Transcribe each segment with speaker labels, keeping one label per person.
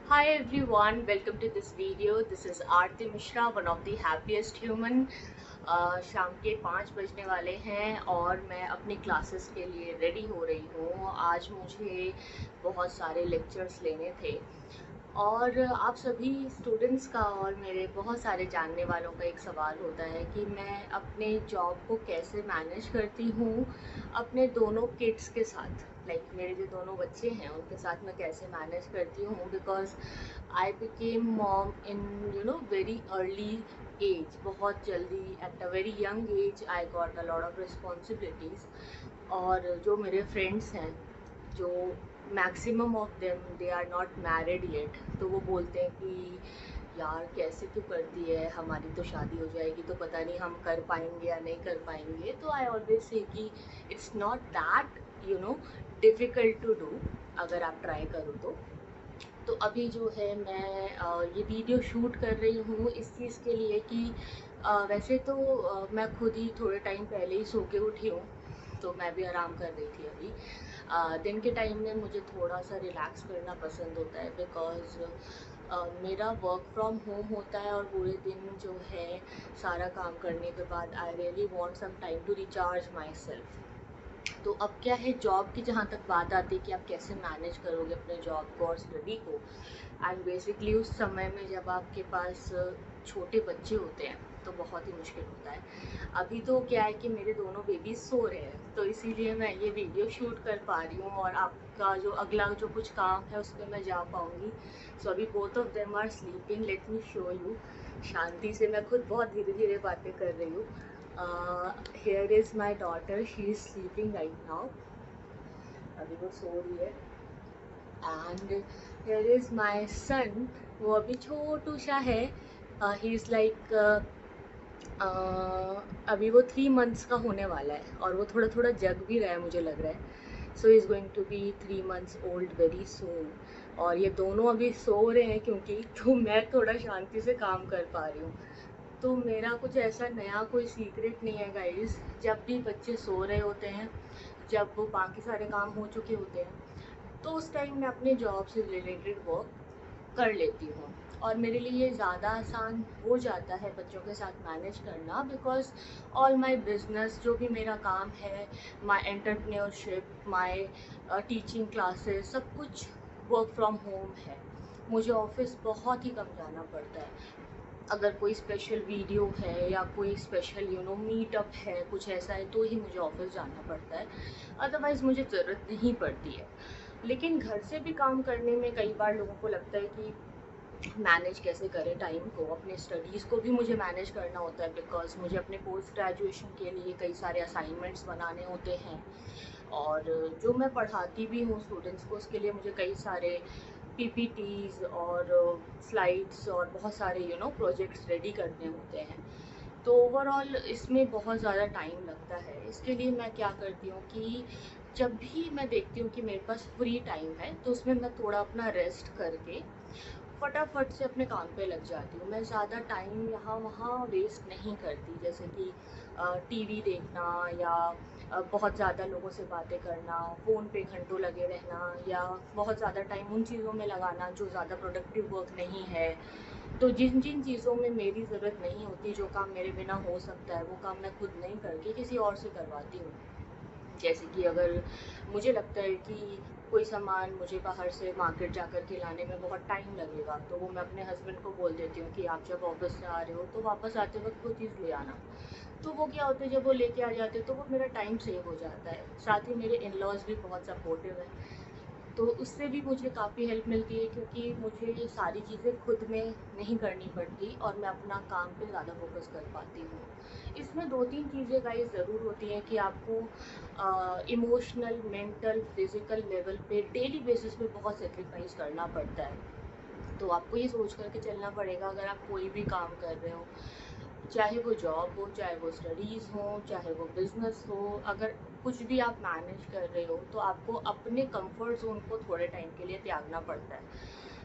Speaker 1: Hi everyone, welcome to this video. This is Aarti Mishra, one of the happiest human. शाम के 5 बजने वाले हैं और मैं अपनी क्लासेस के लिए रेडी हो रही हूँ। आज मुझे बहुत सारे लेक्चर्स लेने थे और आप सभी स्टूडेंट्स का और मेरे बहुत सारे जानने वालों का एक सवाल होता है कि मैं अपने जॉब को कैसे मैनेज करती हूँ अपने दोनों किड्स के साथ। मेरे जो दोनों बच्चे हैं उनके साथ मैं कैसे मैनेज करती हूँ, because I became mom in very early age. बहुत जल्दी at a very young age I got a lot of responsibilities. और जो मेरे फ्रेंड्स हैं, जो maximum of them they are not married yet, तो वो बोलते हैं कि यार कैसे क्यों करती है, हमारी तो शादी हो जाएगी तो पता नहीं हम कर पाएंगे या नहीं कर पाएंगे। तो आई ऑलवेज से कि it's not that difficult to do, अगर आप ट्राई करो तो अभी जो है मैं ये वीडियो शूट कर रही हूँ इस चीज़ के लिए कि वैसे तो मैं खुद ही थोड़े टाइम पहले ही सो के उठी हूँ, तो मैं भी आराम कर रही थी अभी। दिन के टाइम में मुझे थोड़ा सा रिलैक्स करना पसंद होता है, बिकॉज़ मेरा वर्क फ्रॉम होम होता है और पूरे दिन जो है सारा काम करने के बाद I really want some time to recharge myself. तो अब क्या है, जॉब की जहाँ तक बात आती है कि आप कैसे मैनेज करोगे अपने जॉब को और स्टडी को। एंड बेसिकली उस समय में जब आपके पास छोटे बच्चे होते हैं तो बहुत ही मुश्किल होता है। अभी तो क्या है कि मेरे दोनों बेबीज सो रहे हैं, तो इसीलिए मैं ये वीडियो शूट कर पा रही हूँ और आपका जो अगला जो कुछ काम है उस पर मैं जा पाऊँगी। सो अभी both of them are sleeping, let me show you. शांति से, मैं खुद बहुत धीरे धीरे बातें कर रही हूँ। Here is my daughter, she is sleeping right now, अभी वो सो रही है। And here is my son, वो अभी छोटू सा है। ही इज़ लाइक अभी वो 3 मंथ्स का होने वाला है और वो थोड़ा थोड़ा जग भी रहा है, मुझे लग रहा है। So is going to be 3 months old very soon. और ये दोनों अभी सो रहे हैं क्योंकि तो मैं थोड़ा शांति से काम कर पा रही हूँ। तो मेरा कुछ ऐसा नया कोई सीक्रेट नहीं है गाइस। जब भी बच्चे सो रहे होते हैं, जब वो बाकी सारे काम हो चुके होते हैं, तो उस टाइम मैं अपने जॉब से रिलेटेड वर्क कर लेती हूँ। और मेरे लिए ये ज़्यादा आसान हो जाता है बच्चों के साथ मैनेज करना, बिकॉज ऑल माई बिजनेस, जो भी मेरा काम है, माई एंटरप्रेन्योरशिप, माई टीचिंग क्लासेस, सब कुछ वर्क फ्रॉम होम है। मुझे ऑफिस बहुत ही कम जाना पड़ता है। अगर कोई स्पेशल वीडियो है या कोई स्पेशल मीटअप है, कुछ ऐसा है, तो ही मुझे ऑफिस जाना पड़ता है, अदरवाइज़ मुझे ज़रूरत नहीं पड़ती है। लेकिन घर से भी काम करने में कई बार लोगों को लगता है कि मैनेज कैसे करें टाइम को। अपने स्टडीज़ को भी मुझे मैनेज करना होता है, बिकॉज मुझे अपने पोस्ट ग्रेजुएशन के लिए कई सारे असाइनमेंट्स बनाने होते हैं। और जो मैं पढ़ाती भी हूँ स्टूडेंट्स को, उसके लिए मुझे कई सारे पीपीटीज और स्लाइड्स और बहुत सारे प्रोजेक्ट्स रेडी करने होते हैं। तो ओवरऑल इसमें बहुत ज़्यादा टाइम लगता है। इसके लिए मैं क्या करती हूँ कि जब भी मैं देखती हूँ कि मेरे पास फ्री टाइम है, तो उसमें मैं थोड़ा अपना रेस्ट करके फटाफट से अपने काम पे लग जाती हूँ। मैं ज़्यादा टाइम यहाँ वहाँ वेस्ट नहीं करती, जैसे कि टीवी देखना या बहुत ज़्यादा लोगों से बातें करना, फ़ोन पे घंटों लगे रहना, या बहुत ज़्यादा टाइम उन चीज़ों में लगाना जो ज़्यादा प्रोडक्टिव वर्क नहीं है। तो जिन जिन चीज़ों में मेरी ज़रूरत नहीं होती, जो काम मेरे बिना हो सकता है, वो काम मैं खुद नहीं करके किसी और से करवाती हूँ। जैसे कि अगर मुझे लगता है कि कोई सामान मुझे बाहर से मार्केट जाकर के लाने में बहुत टाइम लगेगा, तो वो मैं अपने हस्बैंड को बोल देती हूँ कि आप जब ऑफिस से आ रहे हो तो वापस आते वक्त वो चीज़ ले आना। तो वो क्या होता है, जब वो लेके आ जाते हैं तो वो मेरा टाइम सेव हो जाता है। साथ ही मेरे इन लॉज भी बहुत सपोर्टिव है, तो उससे भी मुझे काफ़ी हेल्प मिलती है, क्योंकि मुझे ये सारी चीज़ें खुद में नहीं करनी पड़ती और मैं अपना काम पे ज़्यादा फोकस कर पाती हूँ। इसमें 2-3 चीज़ें गाइस ज़रूर होती हैं कि आपको इमोशनल, मेंटल, फिज़िकल लेवल पे डेली बेसिस पे बहुत सैक्रिफाइस करना पड़ता है। तो आपको ये सोच कर के चलना पड़ेगा, अगर आप कोई भी काम कर रहे हो, चाहे वो जॉब हो, चाहे वो स्टडीज़ हो, चाहे वो बिज़नेस हो, अगर कुछ भी आप मैनेज कर रहे हो, तो आपको अपने कंफर्ट ज़ोन को थोड़े टाइम के लिए त्यागना पड़ता है।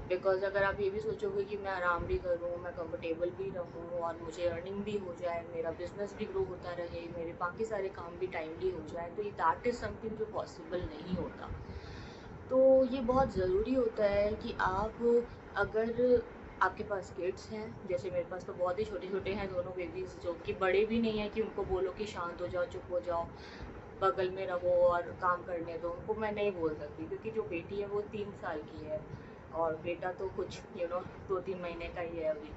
Speaker 1: बिकॉज़ अगर आप ये भी सोचोगे कि मैं आराम भी करूँ, मैं कंफर्टेबल भी रहूँ और मुझे अर्निंग भी हो जाए, मेरा बिज़नेस भी ग्रो होता रहे, मेरे बाकी सारे काम भी टाइमली हो जाए, तो ये दैट इज़ समथिंग जो पॉसिबल नहीं होता। तो ये बहुत ज़रूरी होता है कि आप, अगर आपके पास किड्स हैं, जैसे मेरे पास तो बहुत ही छोटे-छोटे हैं दोनों बेबीज़, जो कि बड़े भी नहीं हैं कि उनको बोलो कि शांत हो जाओ, चुप हो जाओ, बगल में रहो और काम करने दो, उनको मैं नहीं बोल सकती क्योंकि जो बेटी है वो 3 साल की है और बेटा तो कुछ 2-3 महीने का ही है अभी।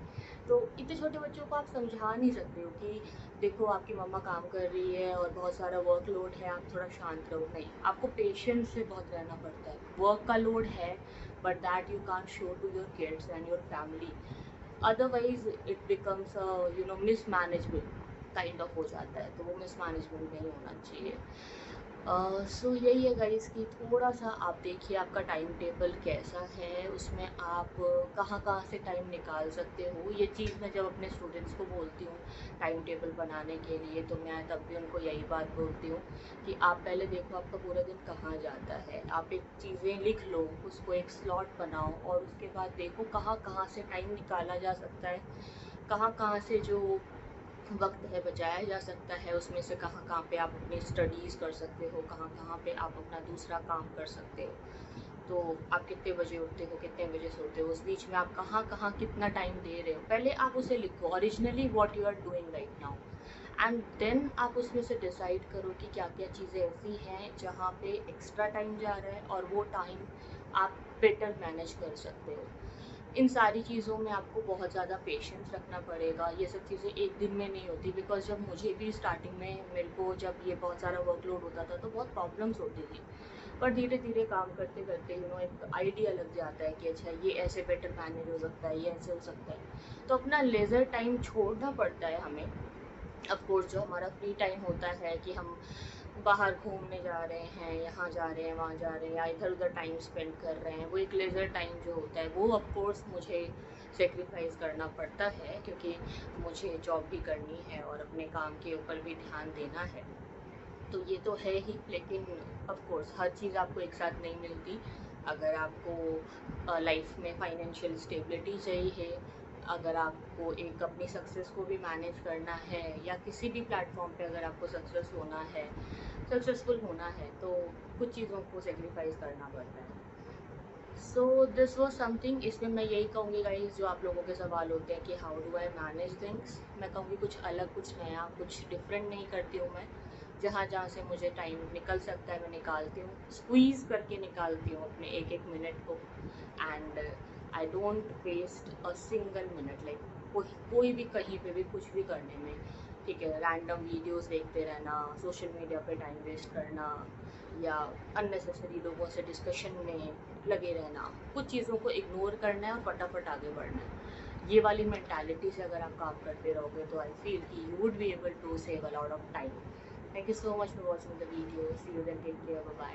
Speaker 1: तो इतने छोटे बच्चों को आप समझा नहीं सकते हो कि देखो आपकी मम्मा काम कर रही है और बहुत सारा वर्कलोड है, आप थोड़ा शांत रहो। नहीं, आपको पेशेंस से बहुत रहना पड़ता है। वर्क का लोड है, but that you can't show to your kids and your family, otherwise it becomes mismanagement kind of हो जाता है, तो वो मिसमैनेजमेंट नहीं होना चाहिए। सो यही है गाइस कि थोड़ा सा आप देखिए आपका टाइम टेबल कैसा है, उसमें आप कहाँ कहाँ से टाइम निकाल सकते हो। ये चीज़ मैं जब अपने स्टूडेंट्स को बोलती हूँ टाइम टेबल बनाने के लिए, तो मैं तब भी उनको यही बात बोलती हूँ कि आप पहले देखो आपका पूरा दिन कहाँ जाता है, आप एक चीज़ें लिख लो, उसको एक स्लॉट बनाओ और उसके बाद देखो कहाँ कहाँ से टाइम निकाला जा सकता है, कहाँ कहाँ से जो वक्त है बचाया जा सकता है, उसमें से कहाँ कहाँ पे आप अपनी स्टडीज़ कर सकते हो, कहाँ कहाँ पे आप अपना दूसरा काम कर सकते हो। तो आप कितने बजे उठते हो, कितने बजे सोते हो, उस बीच में आप कहाँ कहाँ कितना टाइम दे रहे हो, पहले आप उसे लिखो, originally what you are doing right now, and then आप उसमें से डिसाइड करो कि क्या क्या चीज़ें ऐसी हैं जहाँ पे एक्स्ट्रा टाइम जा रहा है और वो टाइम आप बेटर मैनेज कर सकते हो। इन सारी चीज़ों में आपको बहुत ज़्यादा पेशेंस रखना पड़ेगा, ये सब चीज़ें एक दिन में नहीं होती, बिकॉज जब मुझे भी स्टार्टिंग में मेरे को जब ये बहुत सारा वर्कलोड होता था तो बहुत प्रॉब्लम्स होती थी, पर धीरे धीरे काम करते करते एक आइडिया लग जाता है कि अच्छा ये ऐसे बेटर मैनेज हो सकता है, ये ऐसे हो सकता है, तो अपना लेज़र टाइम छोड़ना पड़ता है हमें। ऑफ कोर्स जो हमारा फ्री टाइम होता है कि हम बाहर घूमने जा रहे हैं, यहाँ जा रहे हैं, वहाँ जा रहे हैं, या इधर उधर टाइम स्पेंड कर रहे हैं, वो एक लेज़र टाइम जो होता है वो ऑफ कोर्स मुझे सेक्रीफाइस करना पड़ता है क्योंकि मुझे जॉब भी करनी है और अपने काम के ऊपर भी ध्यान देना है। तो ये तो है ही, लेकिन ऑफ कोर्स हर चीज़ आपको एक साथ नहीं मिलती। अगर आपको लाइफ में फाइनेंशियल स्टेबिलिटी चाहिए, अगर आपको एक अपनी सक्सेस को भी मैनेज करना है, या किसी भी प्लेटफॉर्म पे अगर आपको सक्सेसफुल होना है, तो कुछ चीज़ों को सेक्रीफाइस करना पड़ता है। सो दिस वॉज समथिंग, इसमें मैं यही कहूँगी गाइज, जो आप लोगों के सवाल होते हैं कि how do I manage things, मैं कहूँगी कुछ अलग, कुछ नया, कुछ डिफरेंट नहीं करती हूँ मैं। जहाँ जहाँ से मुझे टाइम निकल सकता है मैं निकालती हूँ, स्क्वीज़ करके निकालती हूँ अपने एक एक मिनट को, and I don't waste a single minute, like कोई भी कहीं पे भी कुछ भी करने में, ठीक है, रैंडम वीडियोस देखते रहना, सोशल मीडिया पे टाइम वेस्ट करना, या अननेसेसरी लोगों से डिस्कशन में लगे रहना, कुछ चीज़ों को इग्नोर करना है और फटाफट आगे बढ़ना है। ये वाली मेंटालिटी से अगर आप काम करते रहोगे तो आई फील कि you would be able to save a lot of time. Thank you so much for watching the video, see you then, take care, bye bye.